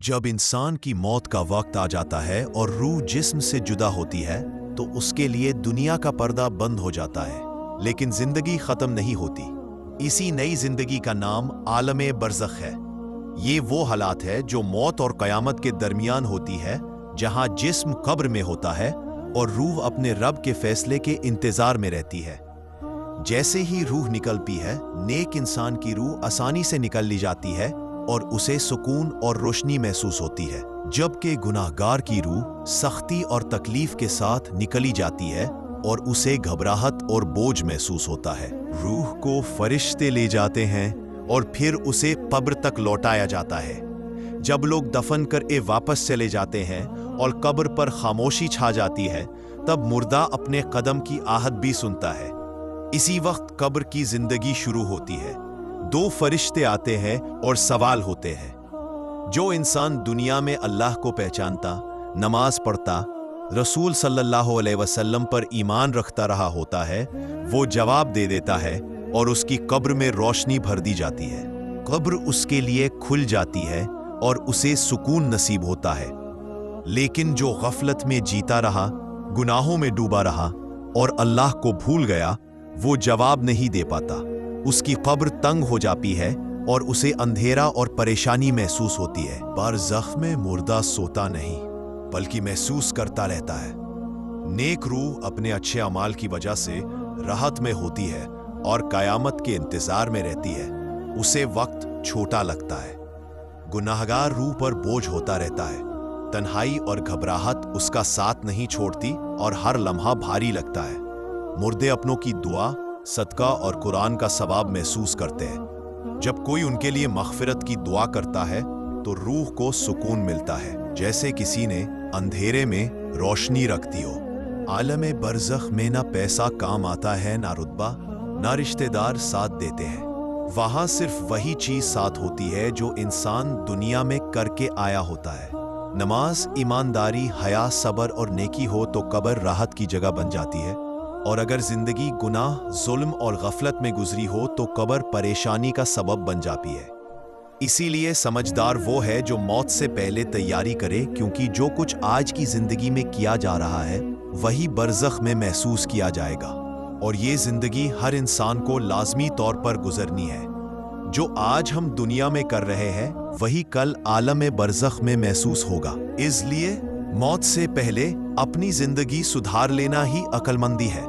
जब इंसान की मौत का वक्त आ जाता है और रूह जिस्म से जुदा होती है तो उसके लिए दुनिया का पर्दा बंद हो जाता है, लेकिन जिंदगी खत्म नहीं होती। इसी नई जिंदगी का नाम आलमे बरज़ख है। ये वो हालात है जो मौत और क़यामत के दरमियान होती है, जहां जिस्म कब्र में होता है और रूह अपने रब के फैसले के इंतजार में रहती है। जैसे ही रूह निकलती है, नेक इंसान की रूह आसानी से निकल ली जाती है और उसे सुकून और रोशनी महसूस होती है, जबकि गुनाहगार की रूह सख्ती और तकलीफ के साथ निकली जाती है और उसे घबराहट और बोझ महसूस होता है। रूह को फरिश्ते ले जाते हैं और फिर उसे कब्र तक लौटाया जाता है। जब लोग दफन करके वापस चले जाते हैं और कब्र पर खामोशी छा जाती है, तब मुर्दा अपने कदम की आहट भी सुनता है। इसी वक्त कब्र की जिंदगी शुरू होती है। दो फरिश्ते आते हैं और सवाल होते हैं। जो इंसान दुनिया में अल्लाह को पहचानता, नमाज पढ़ता, रसूल सल्लल्लाहु अलैहि वसल्लम पर ईमान रखता रहा होता है, वो जवाब दे देता है और उसकी कब्र में रोशनी भर दी जाती है। कब्र उसके लिए खुल जाती है और उसे सुकून नसीब होता है। लेकिन जो गफलत में जीता रहा, गुनाहों में डूबा रहा और अल्लाह को भूल गया, वो जवाब नहीं दे पाता। उसकी कब्र तंग हो जाती है और उसे अंधेरा और परेशानी महसूस होती है। बरज़ख में मुर्दा सोता नहीं, बल्कि महसूस करता रहता है। नेक रूह अपने अच्छे अमाल की वजह से राहत में होती है और क़यामत के इंतजार में रहती है। उसे वक्त छोटा लगता है। गुनाहगार रूह पर बोझ होता रहता है। तन्हाई और घबराहट उसका साथ नहीं छोड़ती और हर लम्हा भारी लगता है। मुर्दे अपनों की दुआ, सदका और कुरान का सवाब महसूस करते हैं। जब कोई उनके लिए मग़फ़िरत की दुआ करता है तो रूह को सुकून मिलता है, जैसे किसी ने अंधेरे में रोशनी रख दी हो। आलमे बरज़ख में ना पैसा काम आता है, ना रुतबा, ना रिश्तेदार साथ देते हैं। वहां सिर्फ वही चीज साथ होती है जो इंसान दुनिया में करके आया होता है। नमाज, ईमानदारी, हया, सब्र और नेकी हो तो कब्र राहत की जगह बन जाती है, और अगर जिंदगी गुनाह, जुल्म और गफलत में गुजरी हो तो कब्र परेशानी का सबब बन जाती है। इसीलिए समझदार वो है जो मौत से पहले तैयारी करे, क्योंकि जो कुछ आज की जिंदगी में किया जा रहा है वही बरज़ख में महसूस किया जाएगा, और ये जिंदगी हर इंसान को लाजमी तौर पर गुजरनी है। जो आज हम दुनिया में कर रहे हैं वही कल आलम बरज़ख में महसूस होगा। इसलिए मौत से पहले अपनी जिंदगी सुधार लेना ही अक्लमंदी है।